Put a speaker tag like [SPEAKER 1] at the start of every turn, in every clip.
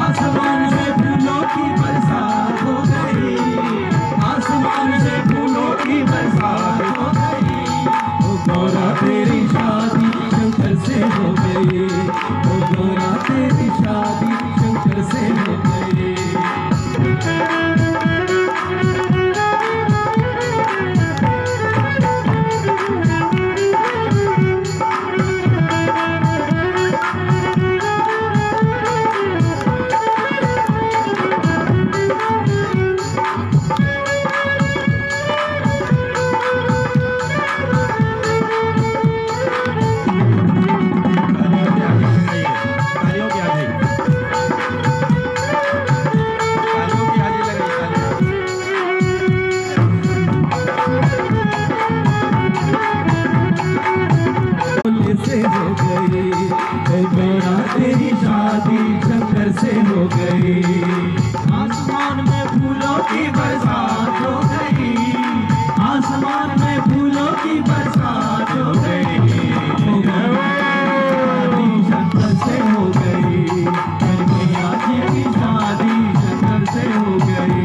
[SPEAKER 1] आसमान में फूलों की बरसात हो गई, आसमान से फूलों की बरसात हो गई। ओ गौरा तेरी शादी शंकर से हो गई, ओ गौरा तेरी शादी शंकर से हो गई। से हो गई, ओ गौरा तेरी शादी शंकर से हो गई। आसमान में फूलों की बरसात हो गई, आसमान में फूलों की बरसात हो गई। ओ गौरा शादी शंकर से हो गई, मैया जी की शादी शंकर से हो गई।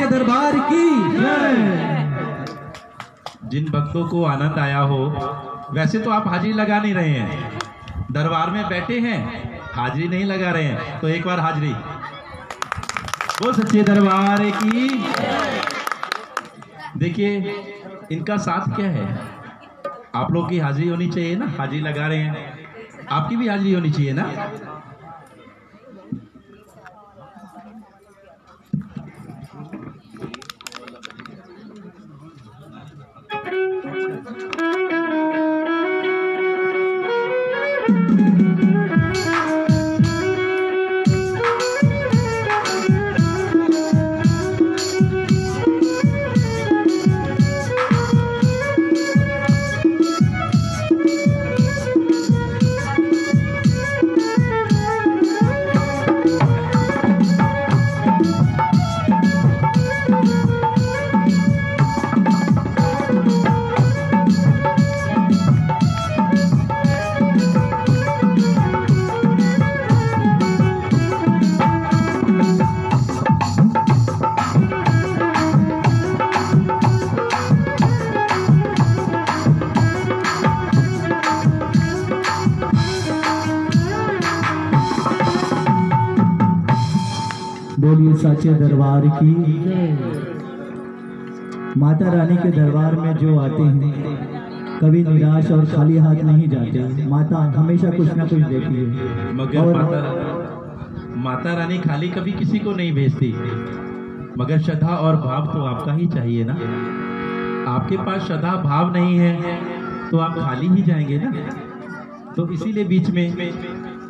[SPEAKER 1] दरबार की
[SPEAKER 2] जिन भक्तों को आनंद आया हो, वैसे तो आप हाजिरी लगा नहीं रहे हैं, दरबार में बैठे हैं, हाजिरी नहीं लगा रहे हैं, तो एक बार हाजिरी बोल सच्चे दरबार की। देखिए इनका साथ क्या है, आप लोग की हाजिरी होनी चाहिए ना, हाजिरी लगा रहे हैं, आपकी भी हाजिरी होनी चाहिए ना।
[SPEAKER 1] बोलिए सच्चे दरबार की। माता रानी के दरबार में जो आते हैं कभी निराश और खाली हाथ नहीं जाते, माता हमेशा कुछ ना कुछ देती है।
[SPEAKER 2] मगर माता रानी खाली कभी किसी को नहीं भेजती, मगर श्रद्धा और भाव तो आपका ही चाहिए ना। आपके पास श्रद्धा भाव नहीं है तो आप खाली ही जाएंगे ना। तो इसीलिए बीच में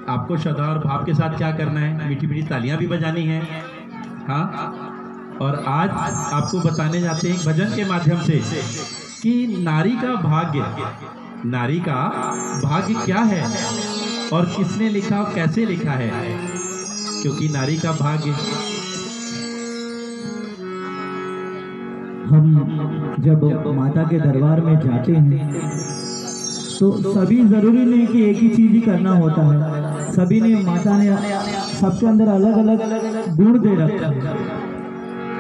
[SPEAKER 2] आपको श्रद्धा और भाव के साथ क्या करना है, मीठी मीठी तालियां भी बजानी है। हाँ, और आज आपको बताने जाते हैं भजन के माध्यम से कि नारी का भाग्य, नारी का भाग्य क्या है और किसने लिखा और कैसे लिखा है। क्योंकि नारी का भाग्य,
[SPEAKER 1] हम जब माता के दरबार में जाते हैं तो सभी जरूरी नहीं कि एक ही चीज ही करना होता है। सभी ने, माता ने सबके अंदर अलग अलग गुण दे रखा है।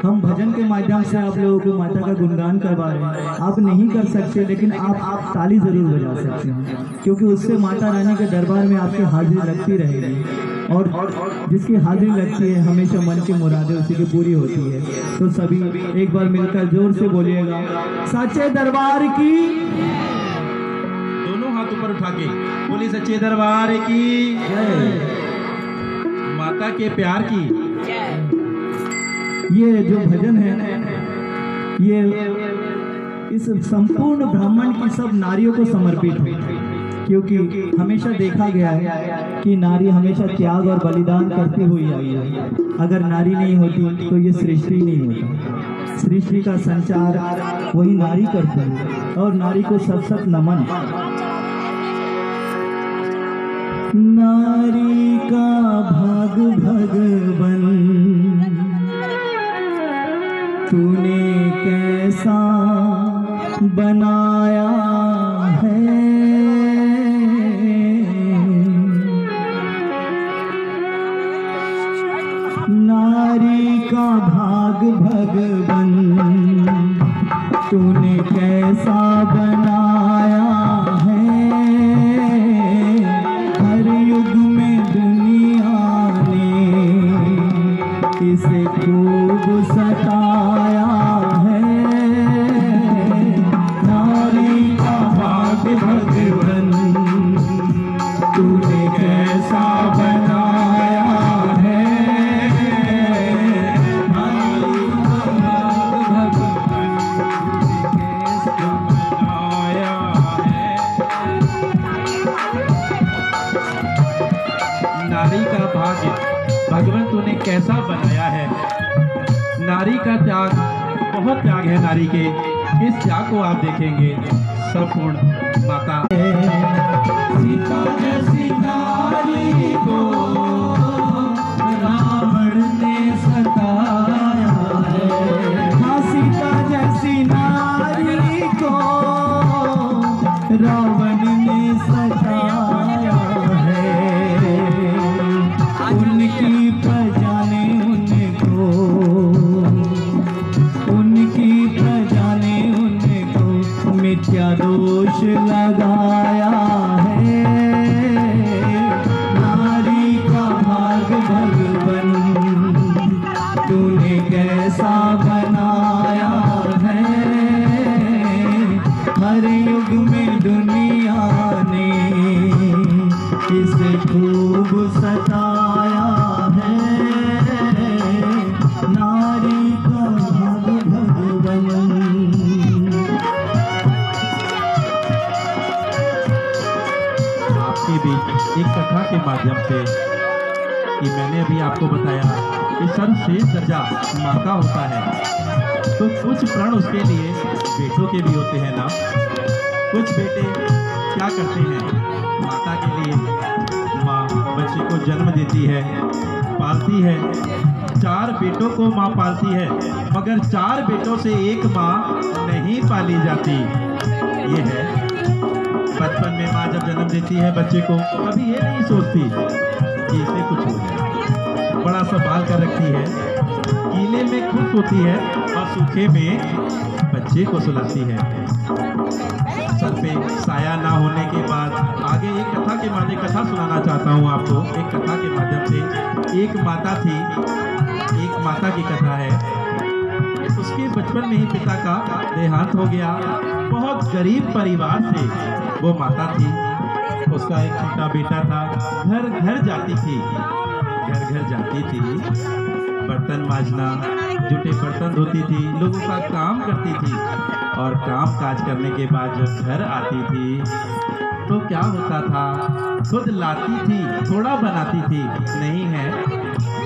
[SPEAKER 1] हम भजन के माध्यम से आप लोगों को माता का गुणगान करवा रहे हैं। आप नहीं कर सकते लेकिन आप ताली जरूर बजा सकते हैं, क्योंकि उससे माता रानी के दरबार में आपकी हाजिरी लगती रहेगी। और जिसकी हाजिरी लगती है हमेशा मन की मुरादें उसी की पूरी होती है। तो सभी एक बार मिलकर जोर से बोलिएगा, सच्चे दरबार की।
[SPEAKER 2] दोनों हाथ ऊपर उठा के बोली, सच्चे दरबार की
[SPEAKER 1] जय।
[SPEAKER 2] माता के प्यार की।
[SPEAKER 1] ये जो भजन है ये इस संपूर्ण ब्राह्मण की सब नारियों को समर्पित है, क्योंकि हमेशा देखा गया है कि नारी हमेशा त्याग और बलिदान करती हुई आई है। अगर नारी नहीं होती तो ये सृष्टि नहीं होता। सृष्टि का संचार वही नारी करती है और नारी को सत सत नमन। नारी का भाग भगवन तूने कैसा बनाया है, नारी का भाग भगवन तूने कैसा बनाया है। हर युग में दुनिया ने इसे खूब सताया है। नारी का भाग भगवन तूने कैसा बनाया है। नारी का भाग भगवन कैसा बनाया है।
[SPEAKER 2] नारी का भाग्य भगवान तूने कैसा बनाया है। नारी का त्याग, बहुत त्याग है नारी के। इस त्याग को आप देखेंगे संपूर्ण माता
[SPEAKER 1] सीता जैसी नारी को रावण ने सताया है। हाँ, सीता जैसी नारी को रावण ने सताया है। उनकी प्रजा ने उनको मिथ्या दोष लगाया है। नारी का भाग भगवन तूने कैसा बनाया है। हर युग में दुनिया ने इसे खूब सताया है। नारी का भाग भगवन।
[SPEAKER 2] आपके बीच एक कथा के माध्यम से कि मैंने अभी आपको बताया कि सर्वश्रेष्ठ दर्जा माँ का होता है, तो कुछ प्रण उसके लिए बेटों के भी होते हैं ना। कुछ बेटे क्या करते हैं, माता के लिए माँ बच्चे को जन्म देती है, पालती है। 4 बेटों को माँ पालती है, मगर 4 बेटों से एक माँ नहीं पाली जाती। ये है बचपन में माँ जब जन्म देती है बच्चे को, कभी ये नहीं सोचती कि इसे कुछ हो जाए। बड़ा संभाल कर रखती है, गीले में खुश होती है और सूखे में बच्चे को सुलाती है। सर पे साया ना होने के बाद आगे एक कथा के माध्यम कथा सुनाना चाहता हूँ आपको। एक कथा के माध्यम से एक माता थी, एक माता की कथा है। उसके बचपन में ही पिता का देहांत हो गया। बहुत गरीब परिवार से वो माता थी। उसका एक छोटा बेटा था। घर घर जाती थी, घर घर जाती थी, बर्तन मांजना, जूठे बर्तन धोती थी, लोगों का काम करती थी। और काम काज करने के बाद जब घर आती थी तो क्या होता था, खुद लाती थी, थोड़ा बनाती थी, नहीं है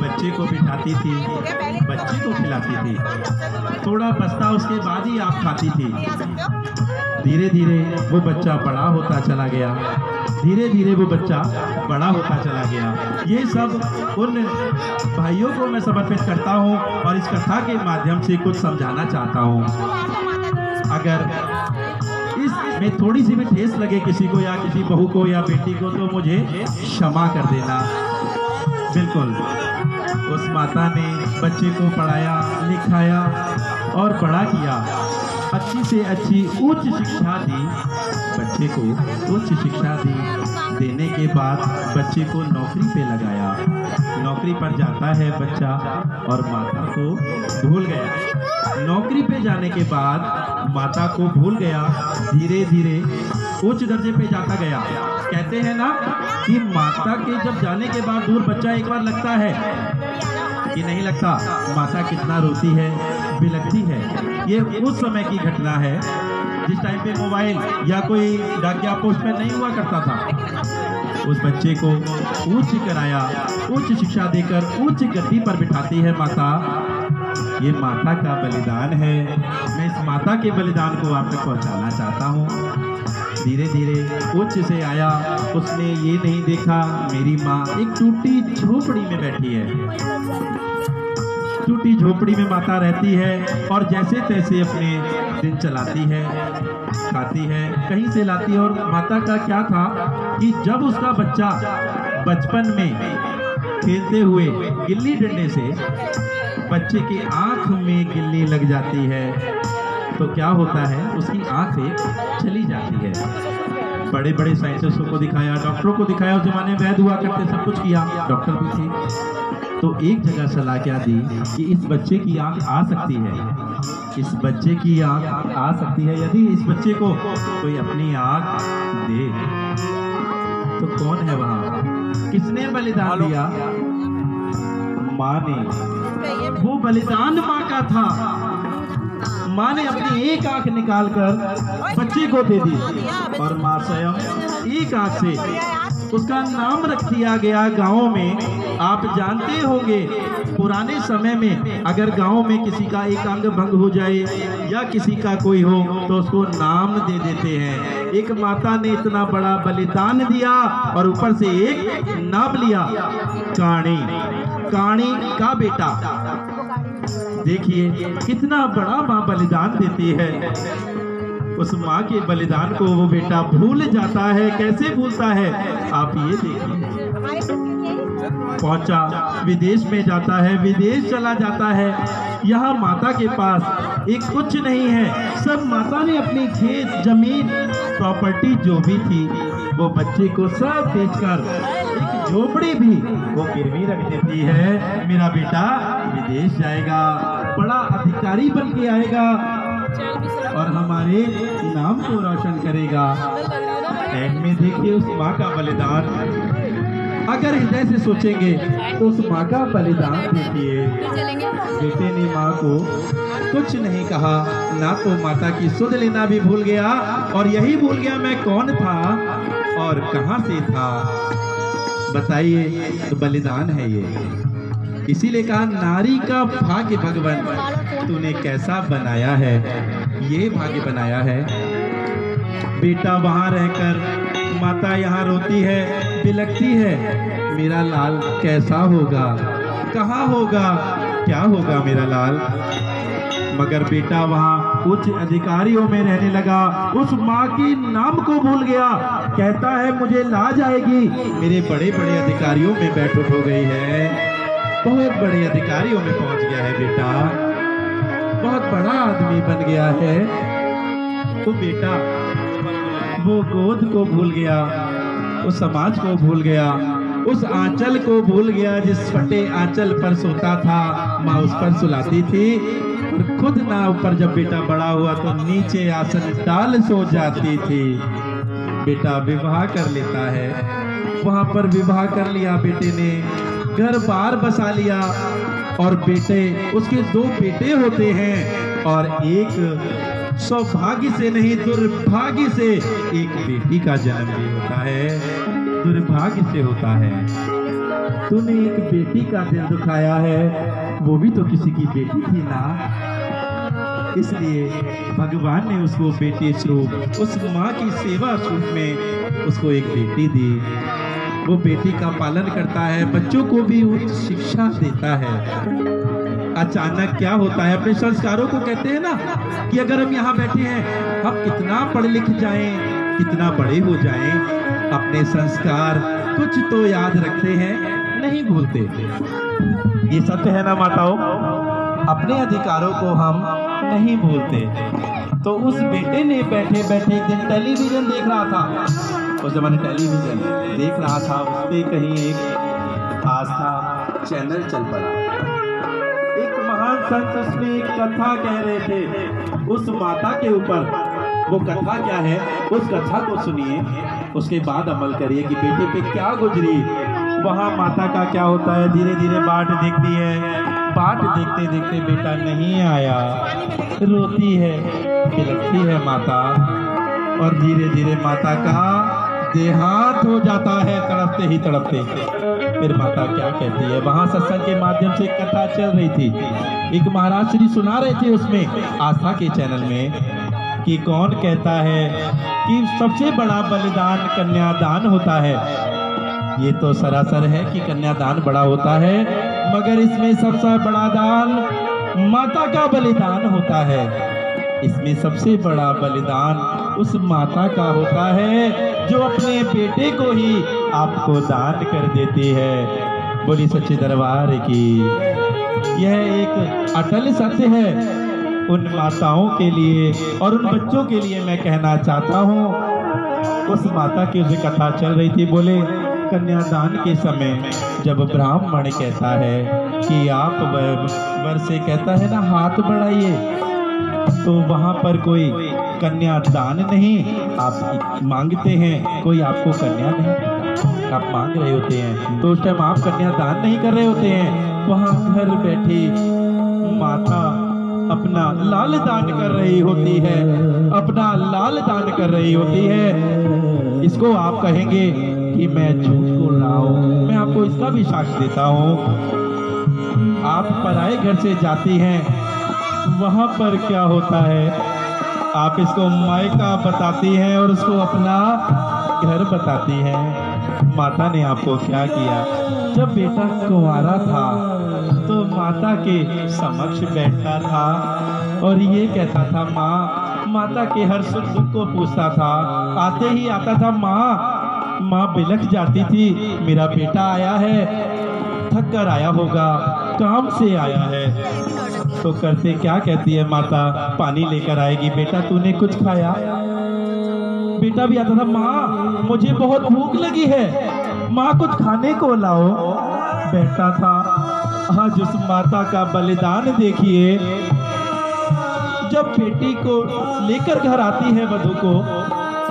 [SPEAKER 2] बच्चे को बिठाती थी, बच्चे को खिलाती थी। थोड़ा बचता उसके बाद ही आप खाती थी। धीरे धीरे वो बच्चा बड़ा होता चला गया, धीरे धीरे वो बच्चा बड़ा होता चला गया। ये सब उन भाइयों को मैं समर्पित करता हूँ और इस कथा के माध्यम से कुछ समझाना चाहता हूँ। अगर इसमें थोड़ी सी भी ठेस लगे किसी को या किसी बहू को या बेटी को तो मुझे क्षमा कर देना। बिल्कुल, उस माता ने बच्चे को पढ़ाया लिखाया और बड़ा किया, अच्छी से अच्छी उच्च शिक्षा दी, बच्चे को उच्च शिक्षा दी। देने के बाद बच्चे को नौकरी पे लगाया। नौकरी पर जाता है बच्चा और माता को भूल गया। नौकरी पे जाने के बाद माता को भूल गया, धीरे धीरे उच्च दर्जे पे जाता गया। कहते हैं ना कि माता के जब जाने के बाद दूर बच्चा एक बार लगता है कि नहीं लगता, माता कितना रोती है, बिलखती है। ये उस समय की घटना है जिस टाइम पे मोबाइल या कोई डाकिया पोस्टमैन नहीं हुआ करता था। उस बच्चे को उच्च कराया, उच्च शिक्षा देकर उच्च गद्दी पर बिठाती है माता। ये माता का बलिदान है। मैं इस माता के बलिदान को आप तक पहुंचाना चाहता हूँ। धीरे धीरे उच्च से आया, उसने ये नहीं देखा मेरी माँ एक टूटी झोपड़ी में बैठी है। टूटी झोपड़ी में माता रहती है और जैसे तैसे अपने दिन चलाती है, खाती है, कहीं से लाती है। और माता का क्या था कि जब उसका बच्चा बचपन में खेलते हुए गिल्ली डंडे से बच्चे की आंख में गिल्ली लग जाती है तो क्या होता है, उसकी आंख एक चली जाती है। बड़े बड़े साइंटिस्टों को दिखाया, डॉक्टरों को दिखाया, उस जमाने में वैद्य हुआ करते, सब कुछ किया, डॉक्टर भी थे। तो एक जगह सलाह क्या दी कि इस बच्चे की आंख आ सकती है, इस बच्चे की आंख आ सकती है। यदि इस बच्चे को कोई अपनी आंख दे तो कौन है वहां, किसने बलिदान दिया? माँ ने। वो बलिदान माँ का था। माँ ने अपनी एक आंख निकालकर बच्चे को दे दी और माँ स्वयं एक आंख से उसका नाम रख दिया गया गाँव में। आप जानते होंगे पुराने समय में अगर गांव में किसी का एक अंग भंग हो जाए या किसी का कोई हो तो उसको नाम दे देते हैं। एक माता ने इतना बड़ा बलिदान दिया और ऊपर से एक नाम लिया, काणी, काणी का बेटा। देखिए कितना बड़ा माँ बलिदान देती है। उस माँ के बलिदान को वो बेटा भूल जाता है। कैसे भूलता है आप ये देखिए। पहुंचा, विदेश में जाता है, विदेश चला जाता है। यहाँ माता के पास एक कुछ नहीं है, सब माता ने अपनी खेत, जमीन, प्रॉपर्टी जो भी थी वो बच्चे को सब बेचकर एक झोपड़ी भी वो गिरवी रख देती है। मेरा बेटा विदेश जाएगा, बड़ा अधिकारी बन के आएगा और हमारे नाम को रोशन करेगा। एंड में देखिए उस माँ का बलिदान। अगर हृदय से सोचेंगे तो उस माँ का बलिदान देखिए। बेटे ने माँ को कुछ नहीं कहा, ना तो माता की सुध लेना भी भूल गया और यही भूल गया मैं कौन था और कहाँ से था। बताइए, तो बलिदान है ये। इसीलिए कहा नारी का भाग्य भगवान तूने कैसा बनाया है, ये भाग्य बनाया है। बेटा वहां रहकर माता यहाँ रोती है, बिलखती है, मेरा लाल कैसा होगा, कहाँ होगा, क्या होगा मेरा लाल। मगर बेटा वहाँ उच्च अधिकारियों में रहने लगा, उस माँ की नाम को भूल गया। कहता है मुझे लाज आएगी, मेरे बड़े बड़े अधिकारियों में बैठ उठ हो गई है, बहुत बड़े अधिकारियों में पहुंच गया है बेटा, बहुत बड़ा आदमी बन गया है। तो बेटा वो गोद को भूल गया, उस समाज को भूल गया, उस आंचल को भूल गया जिस फटे आंचल पर सोता था, माँ उस पर सुलाती थी। और खुद ना ऊपर जब बेटा बड़ा हुआ तो नीचे आसन डाल सो जाती थी। बेटा विवाह कर लेता है, वहां पर विवाह कर लिया बेटे ने, घर बार बसा लिया और बेटे उसके 2 बेटे होते हैं और एक सौभाग्य से नहीं दुर्भाग्य से एक बेटी का जन्म भी होता है, दुर्भाग्य से होता है। तूने एक बेटी का दिल दुखाया है, वो भी तो किसी की बेटी थी ना। इसलिए भगवान ने उसको बेटी स्वरूप, उस माँ की सेवा स्वरूप में उसको एक बेटी दी। वो बेटी का पालन करता है, बच्चों को भी उच्च शिक्षा देता है। अचानक क्या होता है, अपने संस्कारों को कहते हैं ना कि अगर हम यहाँ बैठे हैं, हम कितना पढ़ लिख जाएं, कितना बड़े हो जाएं, अपने संस्कार कुछ तो याद रखते हैं, नहीं भूलते। ये सत्य है ना माताओं, अपने अधिकारों को हम नहीं भूलते। तो उस बेटे ने बैठे बैठे एक दिन टेलीविजन देख रहा था उस जमाने टेलीविजन देख रहा था, उस पे कहीं एक आस्था चैनल चल पड़ा। एक महान संत उसमें एक कथा कह रहे थे उस माता के ऊपर। वो कथा क्या है, उस कथा को सुनिए, उसके बाद अमल करिए कि बेटे पे क्या गुजरी। वहाँ माता का क्या होता है, धीरे धीरे बाट देखती है, बाट देखते देखते बेटा नहीं आया, रोती है, बिलखती है माता, और धीरे धीरे माता का देहांत हो जाता है, तड़पते ही तड़पते। फिर माता क्या कहती है, वहां सत्संग के माध्यम से कथा चल रही थी, एक महाराज श्री सुना रहे थे उसमें आस्था के चैनल में कि कौन कहता है कि सबसे बड़ा बलिदान कन्यादान होता है। ये तो सरासर है कि कन्यादान बड़ा होता है, मगर इसमें सबसे बड़ा दान माता का बलिदान होता है। इसमें सबसे बड़ा बलिदान उस माता का होता है जो अपने बेटे को ही आपको दान कर देती है। बोली सच्चे दरबार की। यह एक अटल सत्य है उन माताओं के लिए और उन बच्चों के लिए मैं कहना चाहता हूँ। उस माता की उसे कथा चल रही थी, बोले कन्यादान के समय जब ब्राह्मण कहता है कि आप वर से कहता है ना हाथ बढ़ाइए, तो वहां पर कोई कन्यादान नहीं आप मांगते हैं, कोई आपको कन्या नहीं आप मांग रहे होते हैं, तो उस टाइम आप कन्यादान नहीं कर रहे होते हैं। वहां घर बैठी माता अपना लाल दान कर रही होती है, अपना लाल दान कर रही होती है। इसको आप कहेंगे कि मैं झूठ बोल रहा हूँ, मैं आपको इसका भी साक्ष्य देता हूँ। आप पराए घर से जाती हैं, वहां पर क्या होता है, आप इसको मायका बताती हैं और उसको अपना घर बताती हैं। माता ने आपको क्या किया, जब बेटा कुंवारा था तो माता के समक्ष बैठता था और ये कहता था माँ, माता के हर सुख दुख को पूछता था। आते ही आता था माँ, माँ बिलख जाती थी, मेरा बेटा आया है, थक कर आया होगा, काम से आया है। तो करते क्या कहती है माता, पानी लेकर आएगी, बेटा तूने कुछ खाया? बेटा भी आता था, माँ मुझे बहुत भूख लगी है, माँ कुछ खाने को लाओ। बैठा था। आज उस माता का बलिदान देखिए, जब बेटी को लेकर घर आती है वधू को,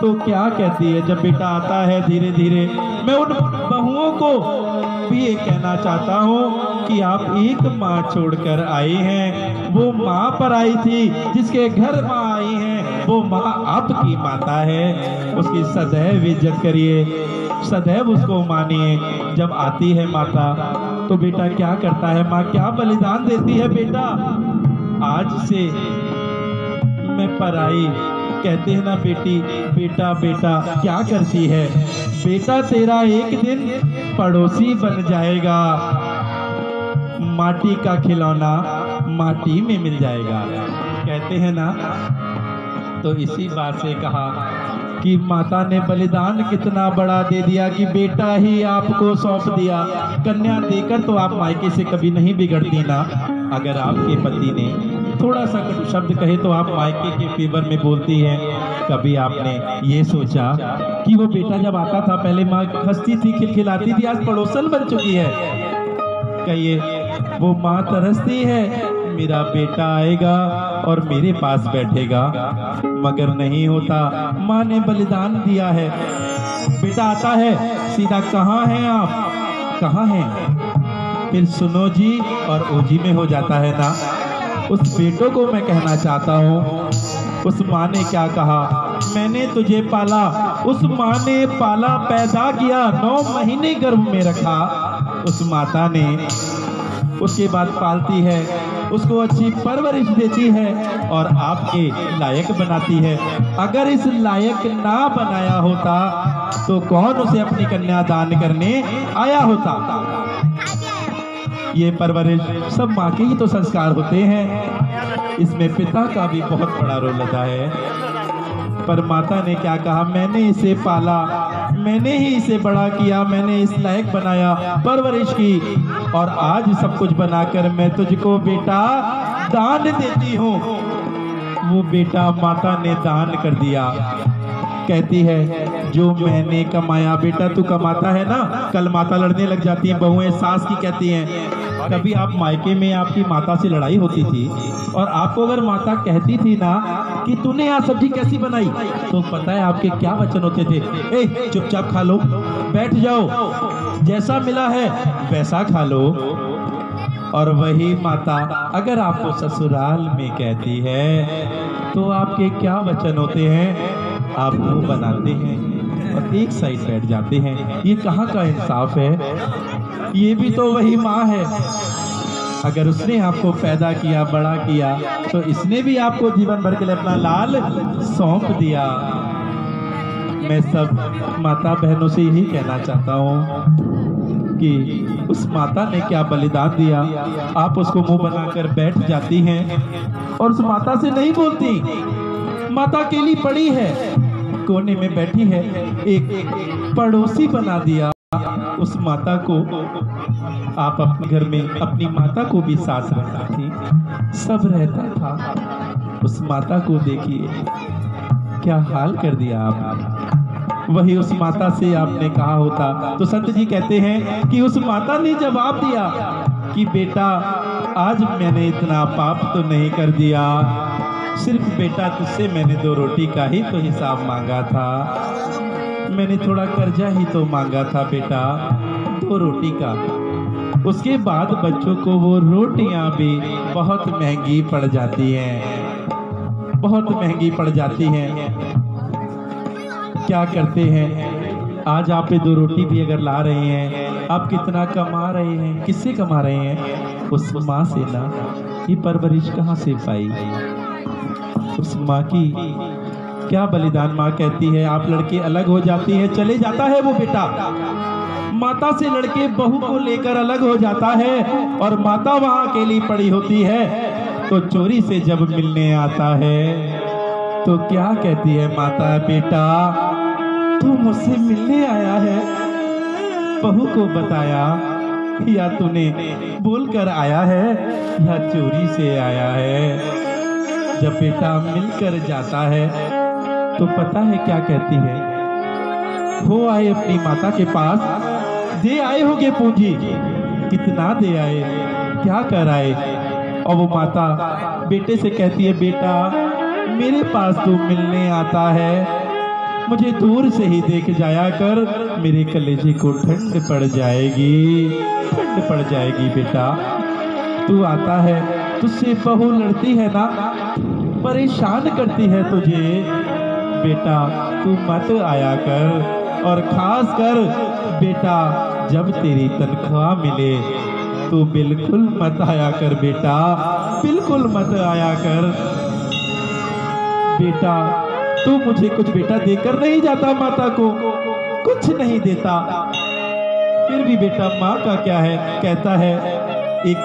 [SPEAKER 2] तो क्या कहती है, जब बेटा आता है धीरे धीरे। मैं उन बहुओं को भी ये कहना चाहता हूँ कि आप एक माँ छोड़कर आई हैं, वो माँ पर आई थी, जिसके घर माँ आई हैं, वो माँ आपकी माता है। उसकी सदैव इज्जत करिए, सदैव उसको मानिए। जब आती है माता तो बेटा क्या करता है, माँ क्या बलिदान देती है, बेटा आज से मैं पराई, कहते हैं ना बेटी, बेटा बेटा क्या करती है, बेटा तेरा एक दिन पड़ोसी बन जाएगा, माटी का खिलौना माटी में मिल जाएगा, कहते हैं ना। तो इसी बात से कहा कि माता ने बलिदान कितना बड़ा दे दिया कि बेटा ही आपको सौंप दिया। कन्या देकर तो आप मायके से कभी नहीं बिगड़ती ना। अगर आपके पति ने थोड़ा सा कटु शब्द कहे तो आप मायके के फेवर में बोलती हैं। कभी आपने ये सोचा कि वो बेटा जब आता था पहले माँ हंसती थी, खिलखिलाती थी, आज पड़ोसन बन चुकी है। कहिए वो माँ तरसती है, मेरा बेटा आएगा और मेरे पास बैठेगा, मगर नहीं होता। माँ ने बलिदान दिया है। बेटा आता है सीधा, कहाँ हैं आप, कहाँ हैं, फिर सुनो जी और ओजी में हो जाता है ना। उस बेटों को मैं कहना चाहता हूँ, उस माँ ने क्या कहा, मैंने तुझे पाला। उस माँ ने पाला, पैदा किया, 9 महीने गर्भ में रखा उस माता ने। उसके बाद पालती है, उसको अच्छी परवरिश देती है और आपके लायक बनाती है। अगर इस लायक ना बनाया होता तो कौन उसे अपनी कन्या दान करने आया होता। ये परवरिश सब माँ के ही तो संस्कार होते हैं, इसमें पिता का भी बहुत बड़ा रोल होता है। पर माता ने क्या कहा, मैंने इसे पाला, मैंने ही इसे बड़ा किया, मैंने इस लायक बनाया, परवरिश की, और आज सब कुछ बनाकर मैं तुझको बेटा दान देती हूँ। वो बेटा माता ने दान कर दिया। कहती है जो मैंने कमाया, बेटा तू कमाता है ना, कल माता लड़ने लग जाती है, बहुएं सास की कहती हैं। कभी आप मायके में आपकी माता से लड़ाई होती थी और आपको अगर माता कहती थी ना कि तूने यहाँ सब्जी कैसी बनाई, तो पता है आपके क्या वचन होते थे? ए चुपचाप खा लो, बैठ जाओ, जैसा मिला है वैसा खा लो। और वही माता अगर आपको ससुराल में कहती है तो आपके क्या वचन होते हैं? आप मुंह बनाते हैं और एक साइड बैठ जाते हैं। ये कहाँ का इंसाफ है? ये भी तो वही माँ है। अगर उसने आपको पैदा किया, बड़ा किया, तो इसने भी आपको जीवन भर के लिए अपना लाल सौंप दिया। मैं सब माता बहनों से यही कहना चाहता हूँ कि उस माता ने क्या बलिदान दिया। आप उसको मुंह बनाकर बैठ जाती हैं और उस माता से नहीं बोलती। माता अकेली पड़ी है, कोने में बैठी है, एक पड़ोसी बना दिया उस माता को। आप अपने घर में अपनी माता को भी सास रखती थी, सब रहता था। उस माता को देखिए क्या हाल कर दिया आप। वही उस माता से आपने कहा होता तो संत जी कहते हैं कि उस माता ने जवाब दिया कि बेटा आज मैंने इतना पाप तो नहीं कर दिया, सिर्फ बेटा तुझसे मैंने 2 रोटी का ही तो हिसाब मांगा था, मैंने थोड़ा कर्जा ही तो मांगा था बेटा, 2 रोटी का। उसके बाद बच्चों को वो रोटियां भी बहुत महंगी पड़ जाती हैं, बहुत महंगी पड़ जाती हैं। क्या करते हैं? आज आप पे 2 रोटी भी अगर ला रहे हैं, आप कितना कमा रहे हैं? किससे कमा रहे हैं? उस माँ से ना। ये परवरिश कहाँ से पाई? उस माँ की क्या बलिदान। माँ कहती है आप लड़के अलग हो जाती है, चले जाता है वो बेटा, माता से लड़के बहू को लेकर अलग हो जाता है और माता वहां अकेली पड़ी होती है। तो चोरी से जब मिलने आता है तो क्या कहती है माता? बेटा तू मुझसे मिलने आया है, बहू को बताया या तूने बोलकर आया है या चोरी से आया है? जब बेटा मिलकर जाता है तो पता है क्या कहती है? वो आए अपनी माता के पास, दे आए होगे पूंजी, कितना दे आए, क्या कर आए? और वो माता बेटे से कहती है बेटा मेरे पास तू मिलने आता है, मुझे दूर से ही देख जाया कर, मेरे कलेजे को ठंड पड़ जाएगी, ठंड पड़ जाएगी। बेटा तू आता है, तुझसे बहू लड़ती है ना, परेशान करती है तुझे, बेटा तू मत आया कर। और खास कर बेटा जब तेरी तनख्वाह मिले तो बिल्कुल मत आया कर बेटा, बिल्कुल मत आया कर। बेटा तू मुझे कुछ बेटा देकर नहीं जाता, माता को कुछ नहीं देता, फिर भी बेटा माँ का क्या है? कहता है एक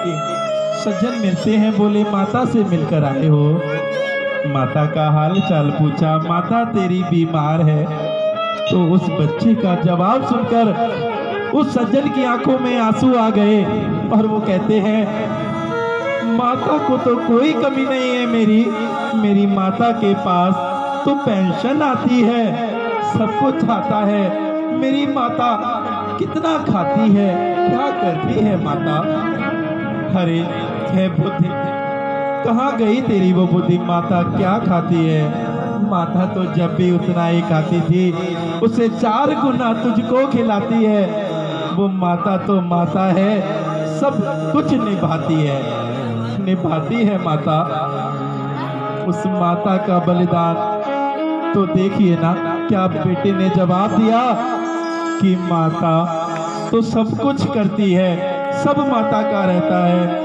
[SPEAKER 2] सज्जन मिलते हैं, बोले माता से मिलकर आए हो। माता का हाल चाल पूछा, माता तेरी बीमार है। तो उस बच्चे का जवाब सुनकर उस सज्जन की आंखों में आंसू आ गए और वो कहते हैं माता को तो कोई कमी नहीं है, मेरी माता के पास तो पेंशन आती है, सब कुछ आता है। मेरी माता कितना खाती है, क्या करती है माता? अरे है बुद्धि, कहाँ गई तेरी वो बुद्धि? माता क्या खाती है? माता तो जब भी उतना ही खाती थी उससे 4 गुना तुझको खिलाती है। वो माता तो माता है, सब कुछ निभाती है, निभाती है माता। उस माता का बलिदान तो देखिए ना, क्या बेटे ने जवाब दिया कि माता तो सब कुछ करती है, सब माता का रहता है।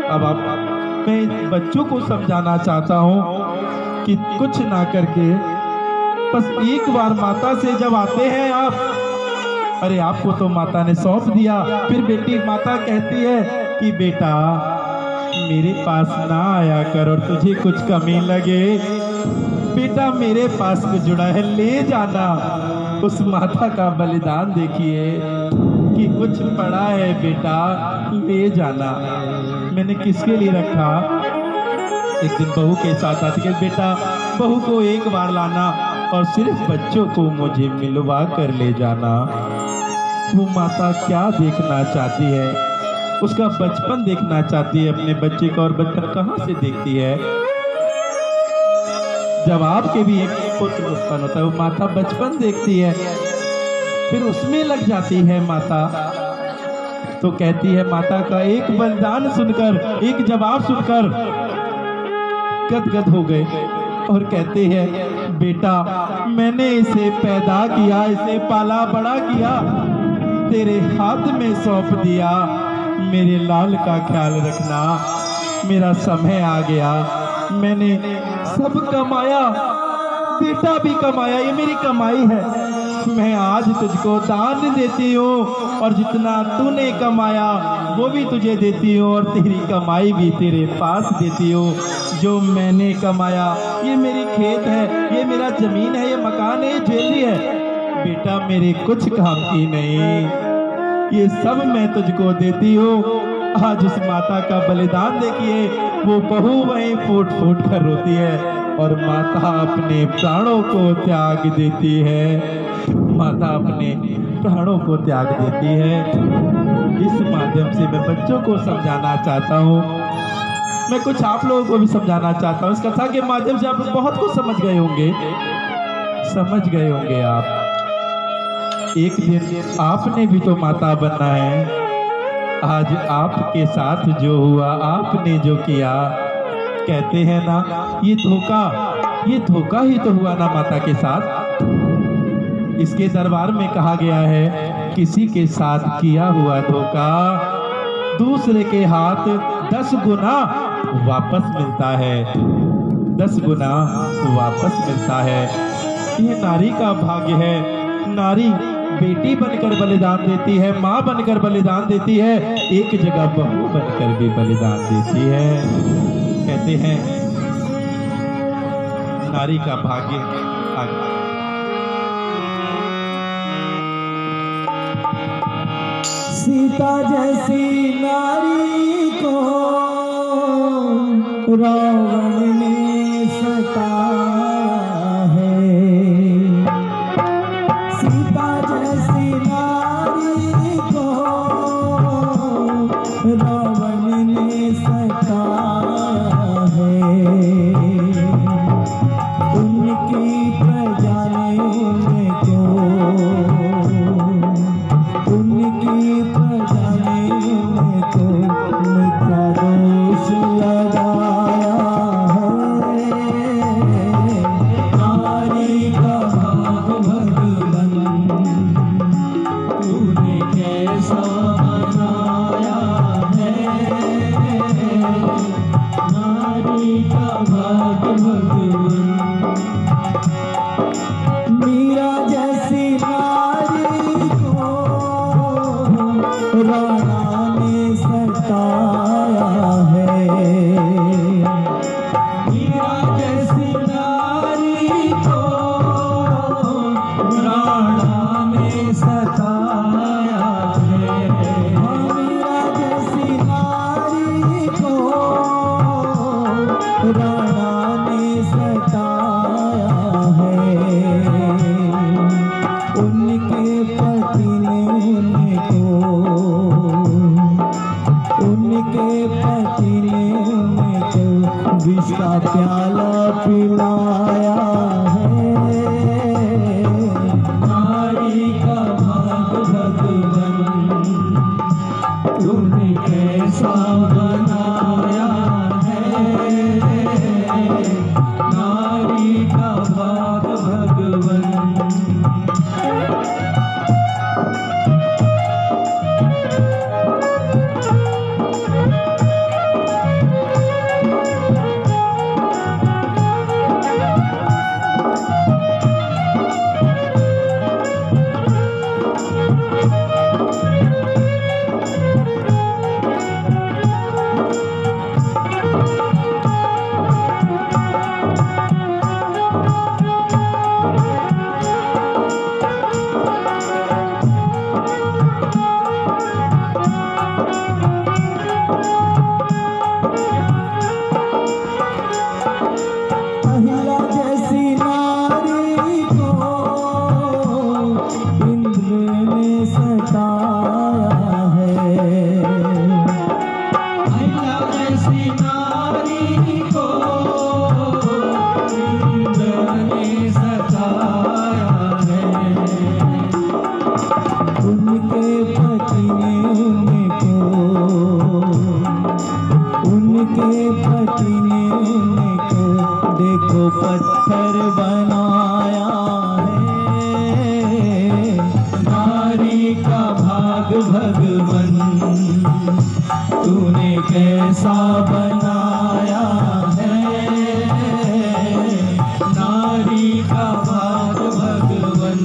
[SPEAKER 2] अब मैं बच्चों को समझाना चाहता हूँ कि कुछ ना करके बस एक बार माता से जब आते हैं आप, अरे आपको तो माता ने सौंप दिया, फिर बेटी माता कहती है कि बेटा मेरे पास ना आया कर और तुझे कुछ कमी लगे, बेटा मेरे पास कुछ जुड़ा है ले जाना। उस माता का बलिदान देखिए कि कुछ पड़ा है बेटा ले जाना। मैंने किसके लिए रखा? एक दिन बहू के साथ आती है, बेटा बहू को एक बार लाना और सिर्फ बच्चों को मुझे मिलवा कर ले जाना। वो माता क्या देखना चाहती है? उसका बचपन देखना चाहती है अपने बच्चे का, और बचपन कहाँ से देखती है? जब आपके भी एक पुत्र उत्पन्न होता है, वो माता बचपन देखती है, फिर उसमें लग जाती है माता। तो कहती है, माता का एक बलिदान सुनकर, एक जवाब सुनकर गदगद हो गए और कहते हैं, बेटा मैंने इसे पैदा किया, इसे पाला बड़ा किया, तेरे हाथ में सौंप दिया। मेरे लाल का ख्याल रखना, मेरा समय आ गया, मैंने सब कमाया, बेटा भी कमाया, ये मेरी कमाई है, मैं आज तुझको दान देती हूँ, और जितना तूने कमाया वो भी तुझे देती हूँ, और तेरी कमाई भी तेरे पास देती हूँ। जो मैंने कमाया, ये मेरी खेत है, ये मेरा जमीन है, ये मकान है, ये ज्वेलरी है, बेटा मेरे कुछ काम की नहीं, ये सब मैं तुझको देती हूँ। आज उस माता का बलिदान देखिए, वो बहू वहीं फूट फूट कर रोती है, और माता अपने प्राणों को त्याग देती है। माता अपने प्राणों को त्याग देती है। इस माध्यम से मैं बच्चों को समझाना चाहता हूँ, मैं कुछ आप लोगों को भी समझाना चाहता हूँ। इस कथा के माध्यम से आप बहुत कुछ समझ गए होंगे आप। एक दिन आपने भी तो माता बनना है। आज आपके साथ जो हुआ, आपने जो किया, कहते हैं ना, ये धोखा ही तो हुआ ना माता के साथ। इसके दरबार में कहा गया है, किसी के साथ किया हुआ धोखा दूसरे के हाथ 10 गुना वापस मिलता है, 10 गुना वापस मिलता है। ये नारी का भाग्य है। नारी बेटी बनकर बलिदान देती है, माँ बनकर बलिदान देती है, एक जगह बहू बनकर भी बलिदान देती है। कहते हैं नारी का भाग्य आगे।
[SPEAKER 1] सीता जैसी नारी को रावण ने सताया है। सीता जैसी नारी को रावण ने सताया है। उनकी प्रजा ने उनको, उनकी प्रजा ने उनको मिथ्या दोष लगाया है। नारी का भाग भगवन तूने कैसा बनाया है। नारी का भाग भगवन। मीरा जैसी नारी को राणा ने सताया है। मीरा जैसी नारी को राणा ने सताया है। मीरा जैसी नारी को राणा ने सताया है। उनके पति ने उनको विष का प्याला पिलाया है। नारी का भाग भगवन तूने कैसा बनाया है। नारी का भाग भगवन। कैसा बनाया है नारी का भाग भगवन।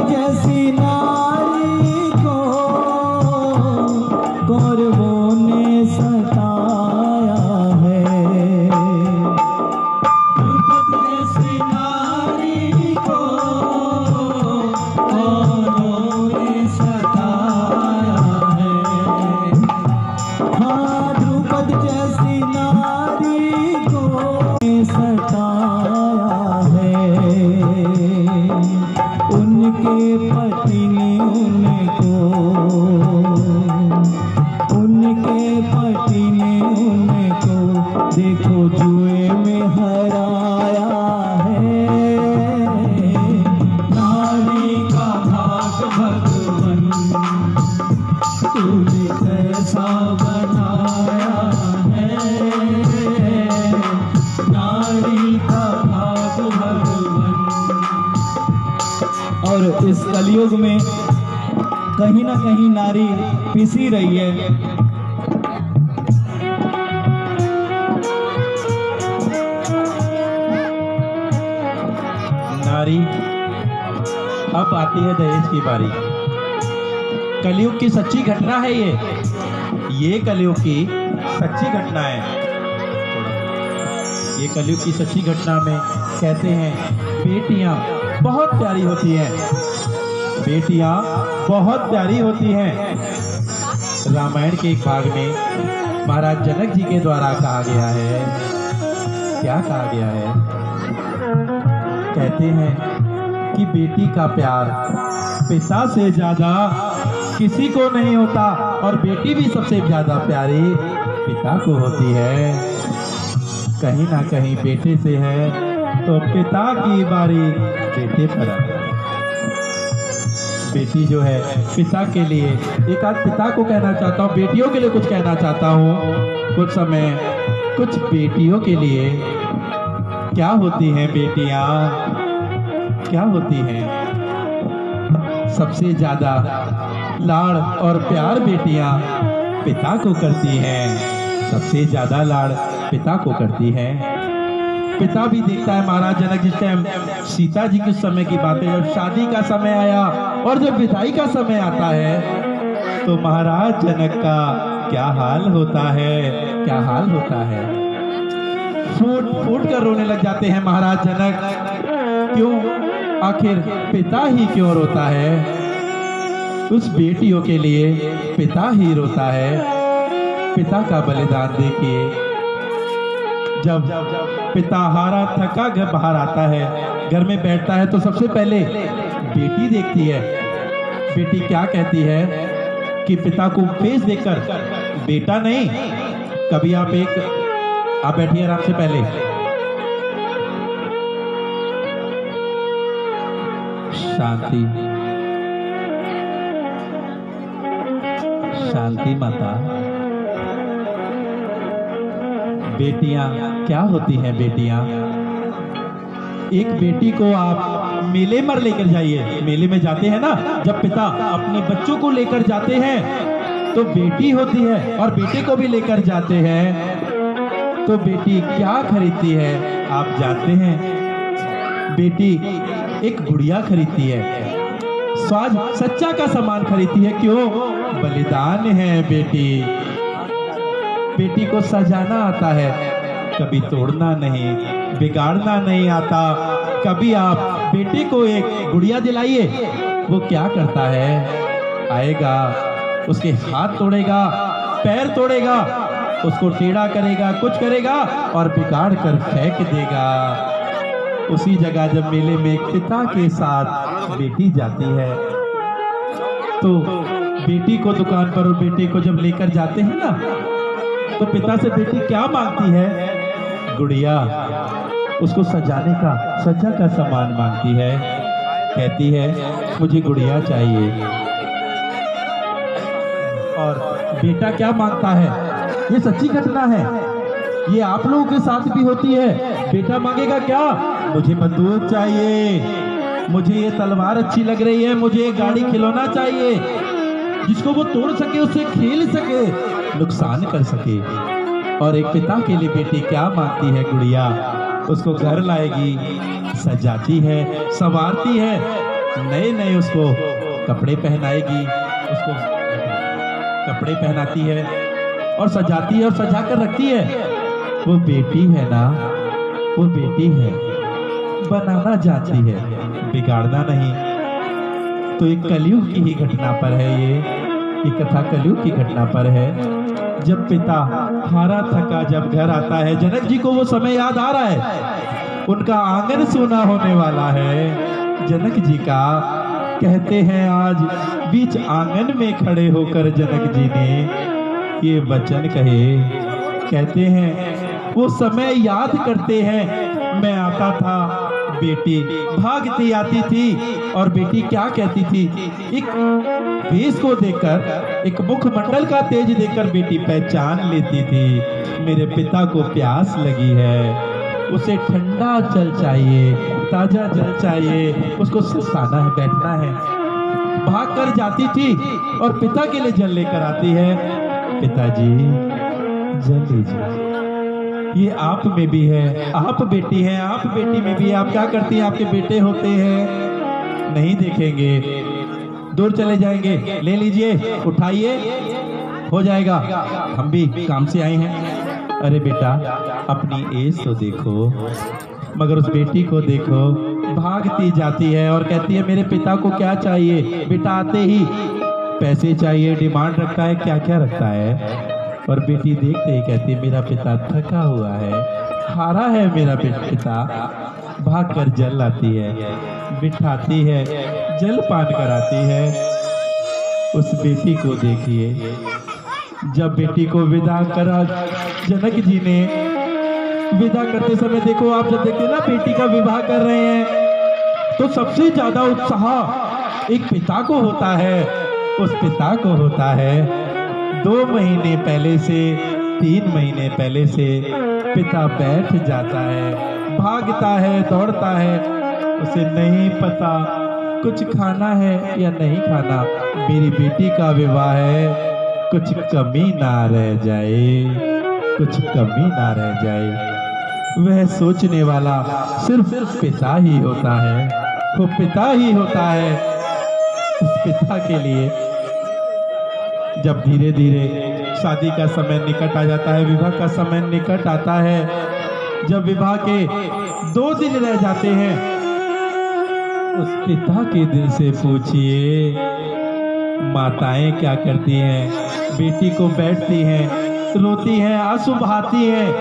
[SPEAKER 1] जैसी नारी को कौरवों ने सताया है। द्रुपद जैसी नारी को कौरवों ने सताया है। हाँ, द्रुपद जैसी नारी को सताया है। उनके पति ने उनको देखो जुए में हराया है। नारी का भाग भगवन तूने कैसा बनाया है। नारी का भाग भगवन। और इस कलयुग में कहीं ना कहीं नारी पिसी रही है।
[SPEAKER 2] नारी अब आती है दहेज की बारी। कलयुग की सच्ची घटना है ये कलयुग की सच्ची घटना है। ये कलयुग की सच्ची घटना में कहते हैं बेटियां बहुत प्यारी होती हैं। बेटियां बहुत प्यारी होती हैं। रामायण के एक भाग में महाराज जनक जी के द्वारा कहा गया है। क्या कहा गया है? कहते हैं कि बेटी का प्यार पिता से ज्यादा किसी को नहीं होता और बेटी भी सबसे ज्यादा प्यारी पिता को होती है। कहीं ना कहीं बेटे से है तो पिता की बारी बेटे पर है। बेटी जो है पिता के लिए, एक आध पिता को कहना चाहता हूँ, बेटियों के लिए कुछ कहना चाहता हूँ। कुछ समय कुछ बेटियों के लिए क्या होती हैं बेटियां, क्या होती हैं? सबसे ज्यादा लाड़ और प्यार बेटियां पिता को करती हैं। सबसे ज्यादा लाड़ पिता को करती हैं। पिता भी देखता है महाराज जनक जिस टाइम सीता जी के समय की बात है, जब शादी का समय आया और जब विदाई का समय आता है तो महाराज जनक का क्या हाल होता है, क्या हाल होता है। फूट फूट कर रोने लग जाते हैं महाराज जनक। क्यों? आखिर पिता ही क्यों रोता है? उस बेटियों के लिए पिता ही रोता है। पिता का बलिदान देखिए। जब पिता हारा थका घर बाहर आता है, घर में बैठता है तो सबसे पहले बेटी देखती है। बेटी क्या कहती है कि पिता को फेस देखकर, बेटा नहीं, कभी आप बैठिए आराम से। पहले शांति शांति माता। बेटियां क्या होती हैं? बेटियां, एक बेटी को आप मेले पर लेकर जाइए। मेले में जाते हैं ना, जब पिता अपने बच्चों को लेकर जाते हैं तो बेटी होती है, और बेटे को भी लेकर जाते हैं तो बेटी क्या खरीदती है आप जानते हैं? बेटी एक गुड़िया खरीदती है, स्वाद सच्चा का सामान खरीदती है। क्यों? बलिदान है बेटी। बेटी को सजाना आता है, कभी तोड़ना नहीं, बिगाड़ना नहीं आता। कभी आप बेटे को एक गुड़िया दिलाइए, वो क्या करता है? आएगा, उसके हाथ तोड़ेगा, पैर तोड़ेगा, उसको टेढ़ा करेगा, कुछ करेगा और बिगाड़ कर फेंक देगा। उसी जगह जब मेले में एक पिता के साथ बेटी जाती है तो बेटी को दुकान पर और बेटे को जब लेकर जाते हैं ना, तो पिता से बेटी क्या मांगती है? गुड़िया। उसको सजाने का, सजा का सामान मांगती है। कहती है मुझे गुड़िया चाहिए। और बेटा क्या मांगता है? ये सच्ची घटना है, ये आप लोगों के साथ भी होती है। बेटा मांगेगा क्या? मुझे बंदूक चाहिए, मुझे ये तलवार अच्छी लग रही है, मुझे ये गाड़ी खिलौना चाहिए जिसको वो तोड़ सके, उससे खेल सके, नुकसान कर सके। और एक पिता के लिए बेटी क्या मांगती है? गुड़िया। उसको घर लाएगी, सजाती है, संवारती है, नए नए उसको कपड़े पहनाएगी, उसको कपड़े पहनाती है और सजाती है और सजा कर रखती है। वो बेटी है ना, वो बेटी है, बनाना चाहती है, बिगाड़ना नहीं। तो एक कलयुग की ही घटना पर है ये कथा कलयुग की घटना पर है। जब पिता हारा थका जब घर आता है, जनक जी को वो समय याद आ रहा है, उनका आंगन सूना होने वाला है। जनक जी का कहते हैं आज बीच आंगन में खड़े होकर जनक जी ने ये वचन कहे। कहते हैं वो समय याद करते हैं, मैं आता था, बेटी भागती आती थी और बेटी क्या कहती थी? एक भेष को देखकर, एक मुखमंडल का तेज देखकर बेटी पहचान लेती थी, मेरे पिता को प्यास लगी है, उसे ठंडा जल चाहिए, ताजा जल चाहिए, उसको सुस्ताना है, बैठना है। भाग कर जाती थी और पिता के लिए जल लेकर आती है। पिताजी जल लीजिए, ये आप में भी है, आप बेटी हैं, आप बेटी में भी। आप क्या करती हैं? आपके बेटे होते हैं, नहीं देखेंगे, दूर चले जाएंगे, ले लीजिए, उठाइए, हो जाएगा, हम भी काम से आए हैं। अरे बेटा अपनी एज तो देखो। मगर उस बेटी को देखो, भागती जाती है और कहती है मेरे पिता को क्या चाहिए? बेटा आते ही पैसे चाहिए, डिमांड रखता है, क्या क्या रखता है। और बेटी देखते ही कहती है मेरा पिता थका हुआ है, हारा है मेरा पिता। भाग कर जल लाती है, बिठाती है, जल पान कराती है। उस बेटी को देखिए, जब बेटी को विदा करा जनक जी ने, विदा करते समय देखो आप, जब देखते ना बेटी का विवाह कर रहे हैं तो सबसे ज्यादा उत्साह एक पिता को होता है। उस पिता को होता है 2 महीने पहले से, 3 महीने पहले से पिता बैठ जाता है, भागता है, दौड़ता है, उसे नहीं पता कुछ खाना है या नहीं खाना, मेरी बेटी का विवाह है, कुछ कमी ना रह जाए, कुछ कमी ना रह जाए। वह सोचने वाला सिर्फ पिता ही होता है, वो पिता ही होता है। उस पिता के लिए जब धीरे धीरे शादी का समय निकट आ जाता है, विवाह का समय निकट आता है, जब विवाह के 2 दिन रह जाते हैं, उस पिता के दिल से पूछिए, माताएं क्या करती हैं? बेटी को बैठती हैं, रोती हैं, आंसू बहाती हैं,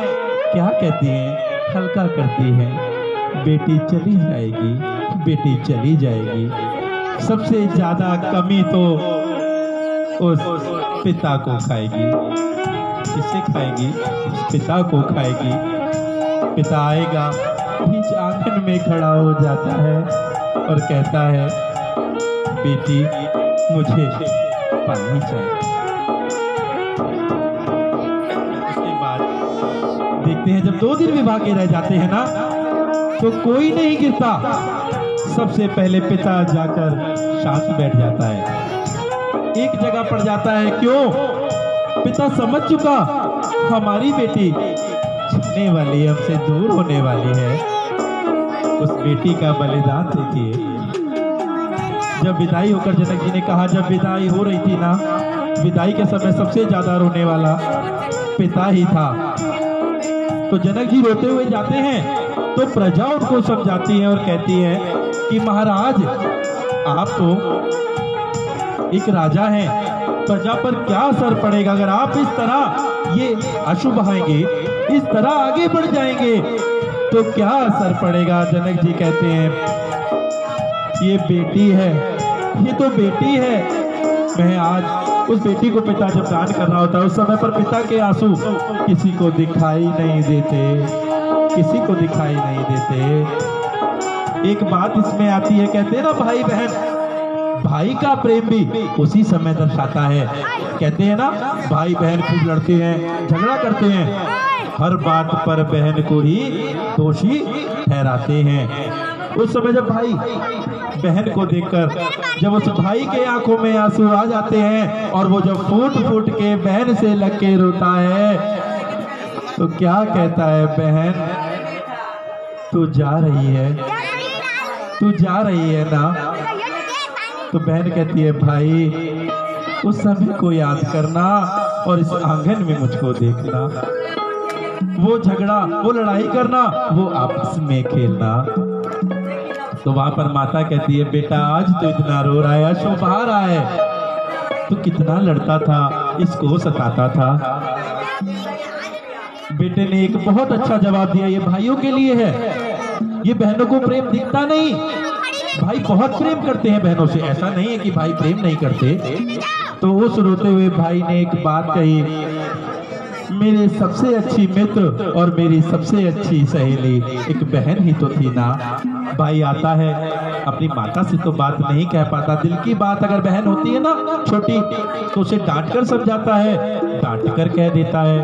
[SPEAKER 2] क्या कहती हैं? हल्का करती हैं, बेटी चली जाएगी, बेटी चली जाएगी। सबसे ज्यादा कमी तो उस पिता को खाएगी। किसे खाएगी? उस पिता को खाएगी। पिता आएगा, बीच आंगन में खड़ा हो जाता है और कहता है बेटी मुझे पानी चाहिए। उसके बाद देखते हैं जब 2 दिन विवाह के रह जाते हैं ना, तो कोई नहीं गिरता, सबसे पहले पिता जाकर शांत बैठ जाता है, एक जगह पड़ जाता है। क्यों? पिता समझ चुका हमारी बेटी छूने वाली, हमसे दूर होने वाली है। उस बेटी का बलिदान देखिए। जब विदाई होकर जनक जी ने कहा, जब विदाई हो रही थी ना, विदाई के समय सबसे ज्यादा रोने वाला पिता ही था। तो जनक जी रोते हुए जाते हैं तो प्रजा उनको समझाती है और कहती है कि महाराज आप तो एक राजा हैं, प्रजा पर क्या असर पड़ेगा अगर आप इस तरह ये अशुभ आएंगे, इस तरह आगे बढ़ जाएंगे तो क्या असर पड़ेगा। जनक जी कहते हैं ये बेटी है, ये तो बेटी है। मैं आज उस बेटी को पिता जब दान करना होता है उस समय पर पिता के आंसू किसी को दिखाई नहीं देते, किसी को दिखाई नहीं देते। एक बात इसमें आती है, कहते हैं ना भाई बहन, भाई का प्रेम भी उसी समय दर्शाता है। कहते हैं ना भाई बहन खूब लड़ते हैं, झगड़ा करते हैं, हर बात पर बहन को ही दोषी ठहराते हैं। उस समय जब भाई बहन को देखकर जब उस भाई के आंखों में आंसू आ जाते हैं और वो जब फूट फूट के बहन से लग के रोता है तो क्या कहता है, बहन तू जा रही है, तू जा रही है ना। तो बहन कहती है भाई उस समय को याद करना और इस आंगन में मुझको देखना, वो झगड़ा, वो लड़ाई करना, वो आपस में खेलना। तो वहां पर माता कहती है बेटा आज तो इतना रो रहा है, अश्रु बहा रहा है, तो कितना लड़ता था, इसको सताता था। बेटे ने एक बहुत अच्छा जवाब दिया, ये भाइयों के लिए है, ये बहनों को प्रेम दिखता नहीं। भाई बहुत प्रेम करते हैं बहनों से, ऐसा नहीं है कि भाई प्रेम नहीं करते। तो उस रोते हुए भाई ने एक बात कही, मेरे सबसे अच्छी मित्र और मेरी सबसे अच्छी सहेली एक बहन ही तो थी ना। भाई आता है, अपनी माता से तो बात नहीं कह पाता, दिल की बात अगर बहन होती है ना छोटी तो उसे डांट कर समझाता है, डांट कर कह देता है,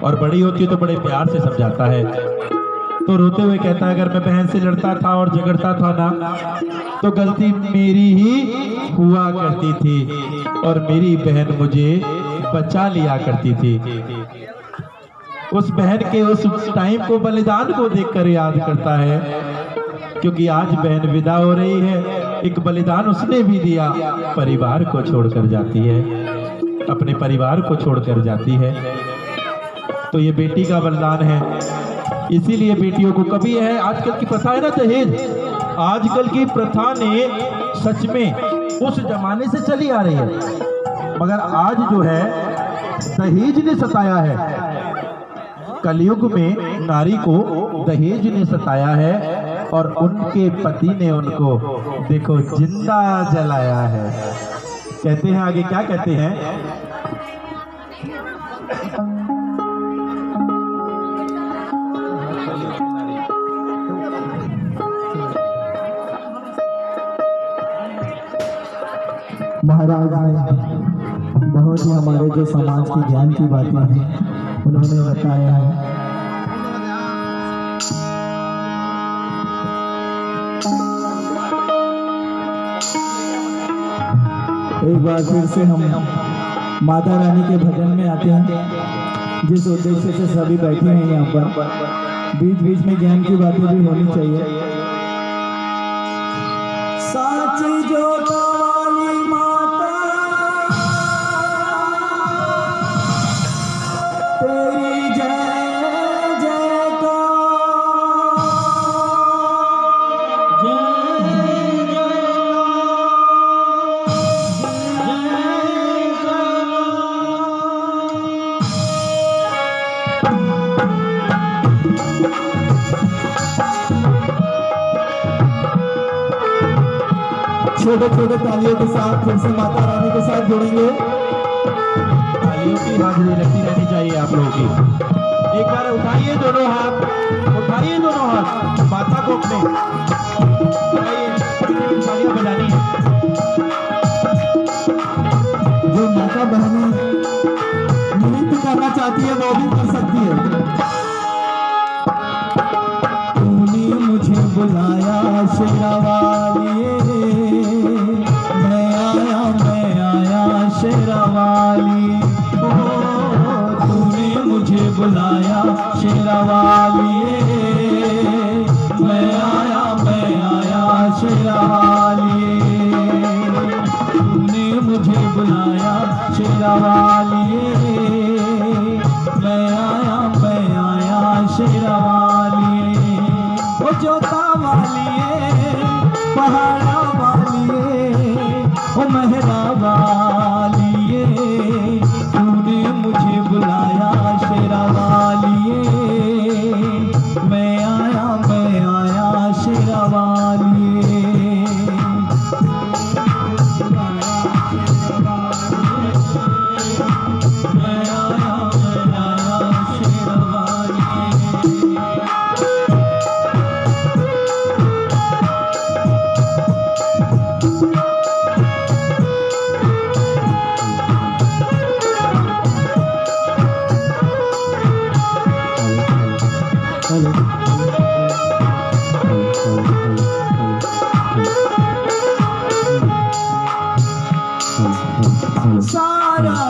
[SPEAKER 2] और बड़ी होती है तो बड़े प्यार से समझाता है। तो रोते हुए कहता है अगर मैं बहन से लड़ता था और झगड़ता था ना तो गलती मेरी ही हुआ करती थी और मेरी बहन मुझे बचा लिया करती थी। उस बहन के उस टाइम को, बलिदान को देखकर याद करता है, क्योंकि आज बहन विदा हो रही है, एक बलिदान उसने भी दिया, परिवार को छोड़कर जाती है, अपने परिवार को छोड़कर जाती है। तो ये बेटी का बलिदान है। इसीलिए बेटियों को कभी है, आजकल की प्रथा है ना दहेज, आजकल की प्रथा ने सच में उस जमाने से चली आ रही है, मगर आज जो है दहेज ने सताया है। कलयुग में नारी को दहेज ने सताया है और उनके पति ने उनको देखो जिंदा जलाया है। कहते हैं आगे क्या कहते हैं,
[SPEAKER 1] महाराज ने बहुत ही हमारे जो समाज की ज्ञान की बातें हैं उन्होंने बताया है। एक बार फिर से हम माता रानी के भजन में आते हैं, जिस उद्देश्य से सभी बैठे हैं यहाँ पर। बीच बीच में ज्ञान की बातें भी होनी चाहिए। साची जो छोटे छोटे तालियों के साथ फिर से माता रानी के साथ जुड़ेंगे।
[SPEAKER 2] तालियों की हाजिरी लगती रहनी चाहिए आप लोगों की। एक बार उठाइए दोनों हाथ, उठाइए दोनों हाथ, माता को अपने तालियां बजानी है।
[SPEAKER 1] जो माता बहनी नृत्य करना चाहती है वो भी कर सकती है। तूने मुझे बुलाया शेरावाली, शेरावाली, तूने मुझे बुलाया शेरावाली, मैं आया शेरावाली, तूने मुझे बुलाया शेरावाली, मैं आया शेरावाली। वो जोता वाली, पहाड़ा वाली, वो मेहरा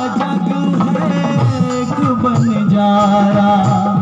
[SPEAKER 1] जग है एक बंजारा।